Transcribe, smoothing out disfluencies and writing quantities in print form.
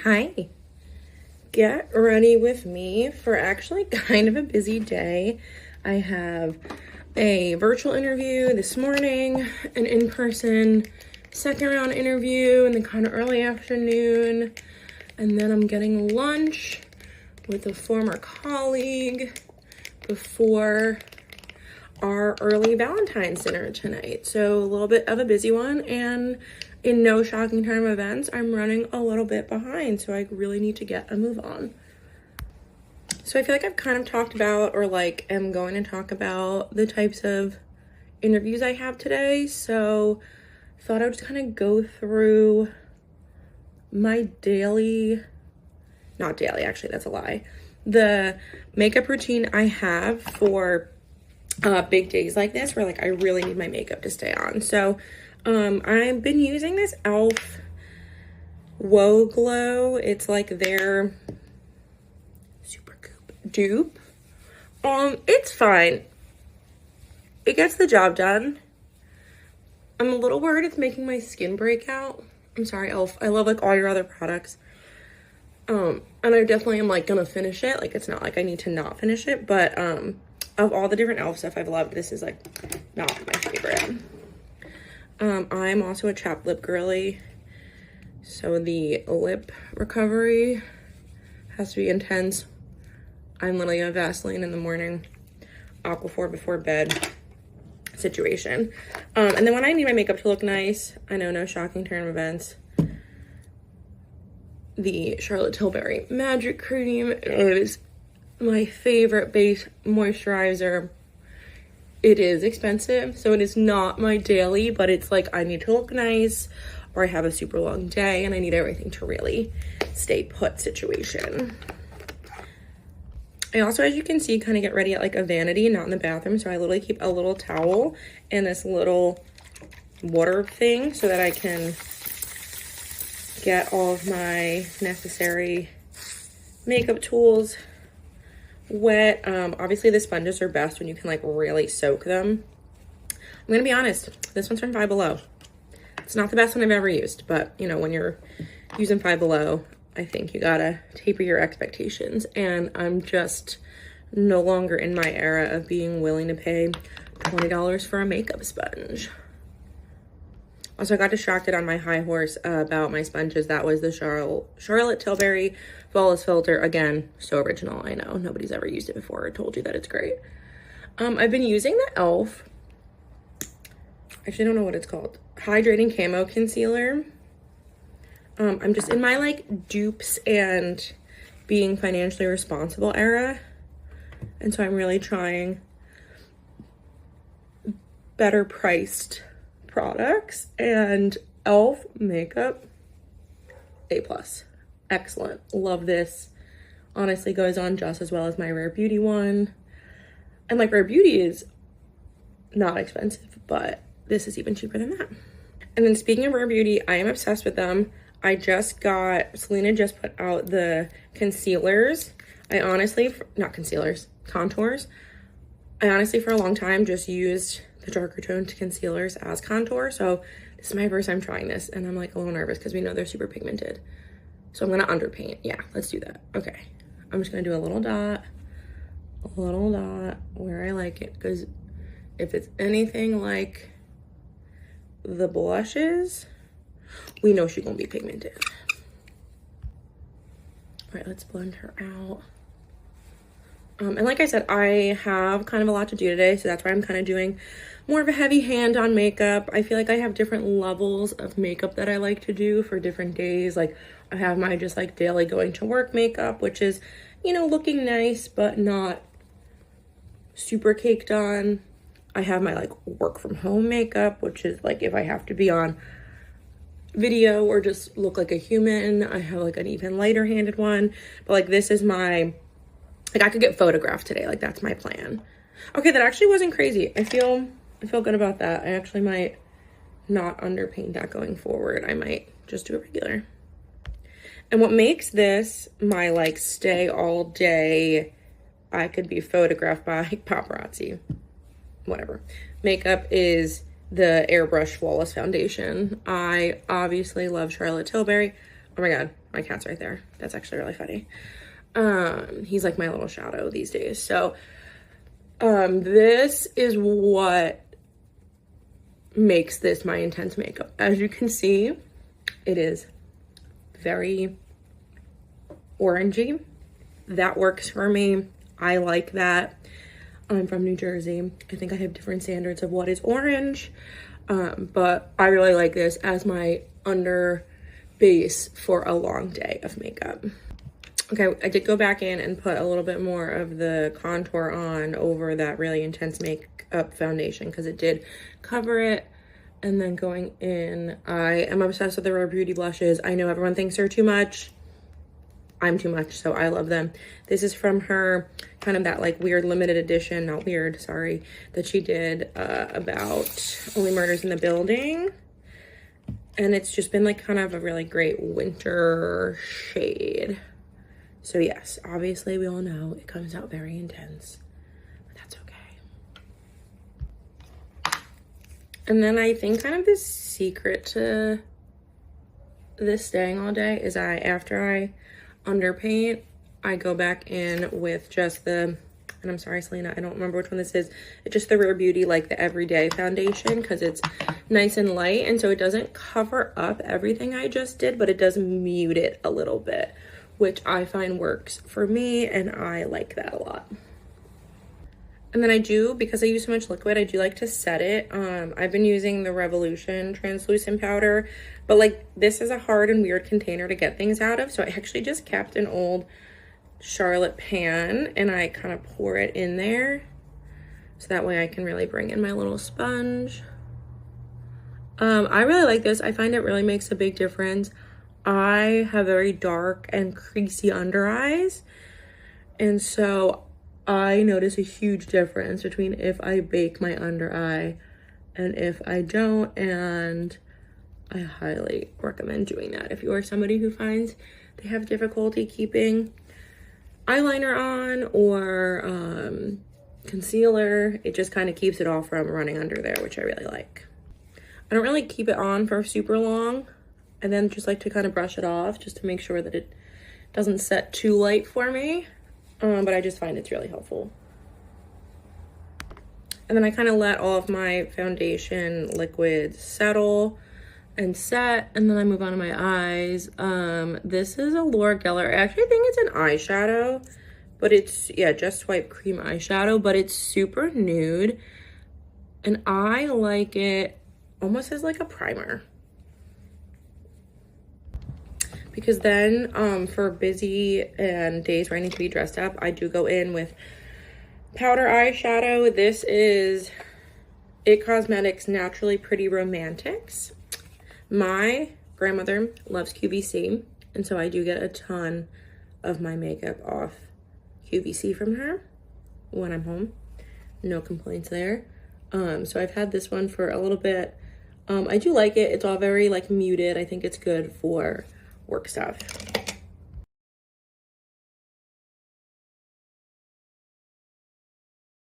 Hi, get ready with me for actually kind of a busy day. I have a virtual interview this morning, an in-person second round interview in the kind of early afternoon, and then I'm getting lunch with a former colleague before our early Valentine's dinner tonight. So a little bit of a busy one, and in no shocking turn of events, I'm running a little bit behind, so I really need to get a move on. So I feel like I've kind of talked about, or like am going to talk about, the types of interviews I have today. So I thought I would just kind of go through my not daily, actually, that's a lie. The makeup routine I have for big days like this where like I really need my makeup to stay on. So I've been using this e.l.f. Whoa Glow. It's like their super dupe. It's fine. It gets the job done. I'm a little worried it's making my skin break out. I'm sorry, e.l.f. I love like all your other products. And I definitely am like gonna finish it. Like it's not like I need to not finish it, but of all the different e.l.f. stuff I've loved, this is like not my favorite. I'm also a chapped lip girly, so the lip recovery has to be intense. I'm literally a Vaseline in the morning, Aquaphor before bed situation. And then when I need my makeup to look nice, I know, no shocking turn of events, the Charlotte Tilbury Magic Cream is my favorite base moisturizer. It is expensive, so it is not my daily, but it's like I need to look nice or I have a super long day and I need everything to really stay put situation. I also, as you can see, kind of get ready at like a vanity, not in the bathroom. So I literally keep a little towel and this little water thing so that I can get all of my necessary makeup tools wet. Obviously the sponges are best when you can like really soak them. I'm gonna be honest, this one's from Five Below. It's not the best one I've ever used, but you know, when you're using Five Below, I think you gotta taper your expectations, and I'm just no longer in my era of being willing to pay $20 for a makeup sponge. Also, I got distracted on my high horse about my sponges. That was the Charlotte Tilbury Flawless Filter. Again, so original. I know nobody's ever used it before. I told you that it's great. I've been using the e.l.f. Actually, I don't know what it's called. Hydrating Camo Concealer. I'm just in my like dupes and being financially responsible era. And so I'm really trying better priced products, and e.l.f. makeup, A+. Excellent. Love this. Honestly goes on just as well as my Rare Beauty one. And like Rare Beauty is not expensive, but this is even cheaper than that. And then speaking of Rare Beauty, I am obsessed with them. I just got, Selena just put out the concealers. I honestly, not concealers, contours. I honestly for a long time just used the darker toned concealers as contour. So this is my first time trying this, and I'm like a little nervous because we know they're super pigmented. So I'm gonna underpaint. Yeah, let's do that. Okay, I'm just gonna do a little dot where I like it, because if it's anything like the blushes, we know she's gonna be pigmented. All right, let's blend her out. And like I said, I have kind of a lot to do today, so that's why I'm kind of doing more of a heavy hand on makeup. I feel like I have different levels of makeup that I like to do for different days. Like I have my just like daily going to work makeup, which is, you know, looking nice but not super caked on. I have my like work from home makeup, which is like if I have to be on video or just look like a human. I have like an even lighter handed one, but like this is my, like I could get photographed today. Like that's my plan. Okay, that actually wasn't crazy. I feel good about that. I actually might not underpaint that going forward. I might just do it regular. And what makes this my like stay all day, I could be photographed by paparazzi, whatever, makeup is the Airbrush Flawless Foundation. I obviously love Charlotte Tilbury. Oh my God, my cat's right there. That's actually really funny. He's like my little shadow these days. So, this is what makes this my intense makeup. As you can see, it is very orangey. That works for me. I like that. I'm from New Jersey. I think I have different standards of what is orange, but I really like this as my under base for a long day of makeup. Okay, I did go back in and put a little bit more of the contour on over that really intense makeup foundation because it did cover it. And then going in, I am obsessed with the Rare Beauty blushes. I know everyone thinks they're too much. I'm too much, so I love them. This is from her, kind of that like weird limited edition, not weird, sorry, that she did about Only Murders in the Building. And it's just been like kind of a really great winter shade. So yes, obviously we all know it comes out very intense, but that's okay. And then I think kind of the secret to this staying all day is after I underpaint, I go back in with just the, and I'm sorry, Selena, I don't remember which one this is. It's just the Rare Beauty, like the everyday foundation, because it's nice and light. And so it doesn't cover up everything I just did, but it does mute it a little bit, which I find works for me. And I like that a lot. And then I do, because I use so much liquid, I do like to set it. I've been using the Revolution translucent powder, but like this is a hard and weird container to get things out of. So I actually just kept an old Charlotte pan and I kind of pour it in there. So that way I can really bring in my little sponge. I really like this. I find it really makes a big difference. I have very dark and creasy under eyes. And so I notice a huge difference between if I bake my under eye and if I don't, and I highly recommend doing that. If you are somebody who finds they have difficulty keeping eyeliner on or concealer, it just kind of keeps it all from running under there, which I really like. I don't really keep it on for super long, and then just like to kind of brush it off just to make sure that it doesn't set too light for me. But I just find it's really helpful. And then I kind of let all of my foundation liquids settle and set, and then I move on to my eyes. This is a Laura Geller. I actually think it's an eyeshadow, but it's, yeah, Just Swipe Cream eyeshadow, but it's super nude. And I like it almost as like a primer. Because then for busy and days where I need to be dressed up, I do go in with powder eyeshadow. This is It Cosmetics Naturally Pretty Romantics. My grandmother loves QVC, and so I do get a ton of my makeup off QVC from her when I'm home. No complaints there. So I've had this one for a little bit. I do like it. It's all very like muted. I think it's good for work stuff.